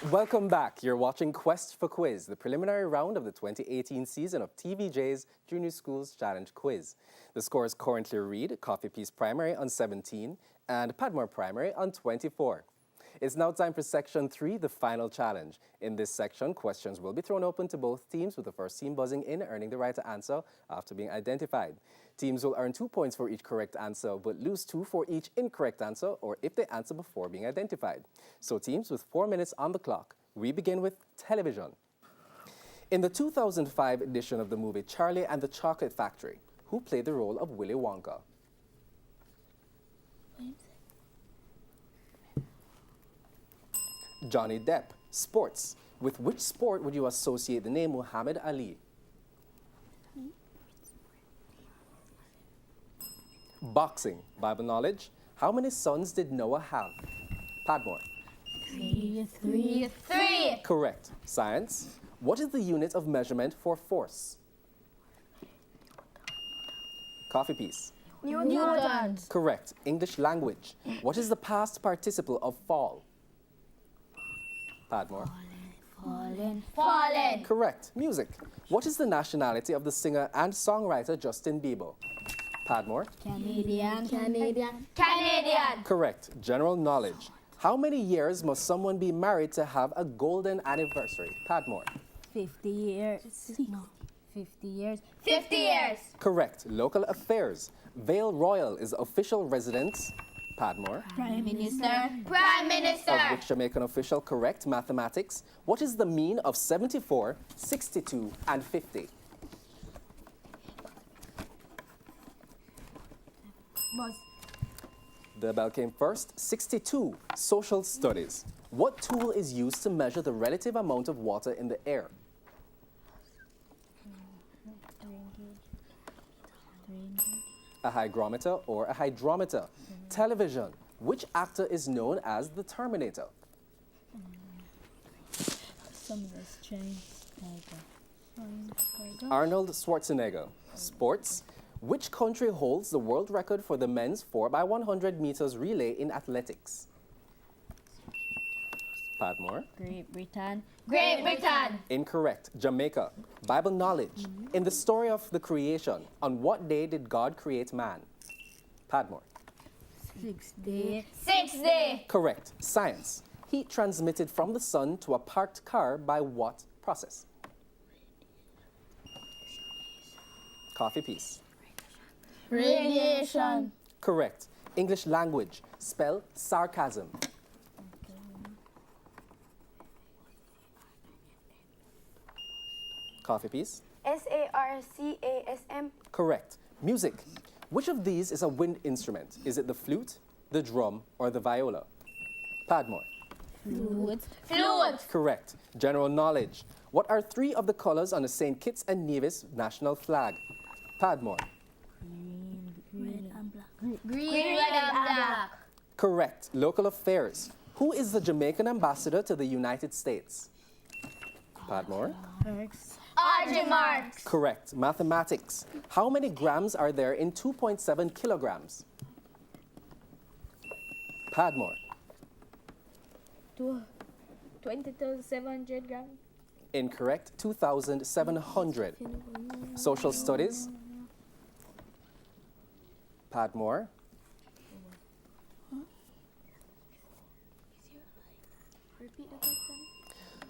Welcome back. You're watching Quest for Quiz, the preliminary round of the 2018 season of TVJ's Junior Schools Challenge Quiz. The scores currently read Coffee Peace Primary on 17 and Padmore Primary on 24. It's now time for Section 3, the final challenge. In this section, questions will be thrown open to both teams, with the first team buzzing in, earning the right to answer after being identified. Teams will earn 2 points for each correct answer, but lose 2 for each incorrect answer or if they answer before being identified. So teams with 4 minutes on the clock. We begin with television. In the 2005 edition of the movie Charlie and the Chocolate Factory, who played the role of Willy Wonka? Johnny Depp. Sports. With which sport would you associate the name Muhammad Ali? Boxing. Bible knowledge. How many sons did Noah have? Padmore. Three. Correct. Science. What is the unit of measurement for force? Coffee Peace. Newton. Correct. English language. What is the past participle of fall? Padmore. Fallen. Correct. Music. What is the nationality of the singer and songwriter Justin Bieber? Padmore. Canadian. Correct. General knowledge. How many years must someone be married to have a golden anniversary? Padmore. 50 years. 50 years. Correct. Local affairs. Vale Royal is official residence. Padmore. Prime Minister. Of which Jamaican official? Correct. Mathematics. What is the mean of 74, 62, and 50? The bell came first. 62. Social studies. What tool is used to measure the relative amount of water in the air? A hygrometer or a hydrometer. Television. Which actor is known as the Terminator? Arnold Schwarzenegger. Sports. Which country holds the world record for the men's 4x100 meters relay in athletics? Padmore. Great Britain. Incorrect. Jamaica. Bible knowledge. In the story of the creation, on what day did God create man? Padmore. Sixth day. Correct. Science. Heat transmitted from the sun to a parked car by what process? Coffee Peace. Radiation. Correct. English language. Spell sarcasm. Coffee Peace. SARCASM. Correct. Music. Which of these is a wind instrument? Is it the flute, the drum, or the viola? Padmore. Flute. Correct. General knowledge. What are 3 of the colors on the St. Kitts and Nevis national flag? Padmore. Green and black. Correct. Local affairs. Who is the Jamaican ambassador to the United States? Padmore. Marks. Correct. Mathematics. How many grams are there in 2.7 kilograms? Padmore. 20,700 grams. Incorrect. 2,700. Social studies. Padmore.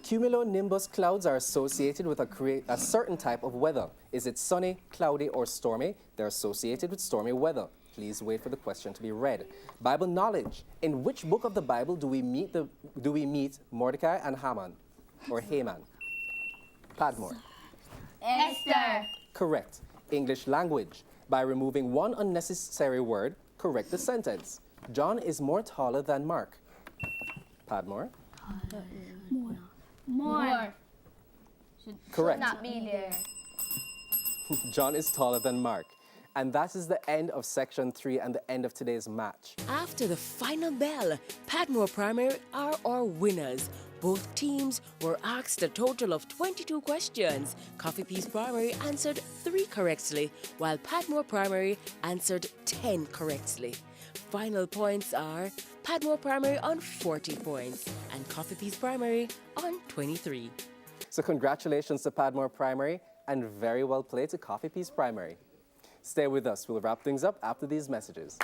Cumulonimbus clouds are associated with a certain type of weather. Is it sunny, cloudy, or stormy? They're associated with stormy weather. Please wait for the question to be read. Bible knowledge. In which book of the Bible do we meet Mordecai and Haman, or Haman? Padmore. Esther. Correct. English language. By removing one unnecessary word, correct the sentence. John is more taller than Mark. Padmore. More. Correct. Should not be there. John is taller than Mark. And that is the end of Section 3 and the end of today's match. After the final bell, Padmore Primary are our winners. Both teams were asked a total of 22 questions. Coffee Peas Primary answered 3 correctly, while Padmore Primary answered 10 correctly. Final points are Padmore Primary on 40 points and Coffee Peas Primary on 23. So congratulations to Padmore Primary and very well played to Coffee Peas Primary. Stay with us. We'll wrap things up after these messages.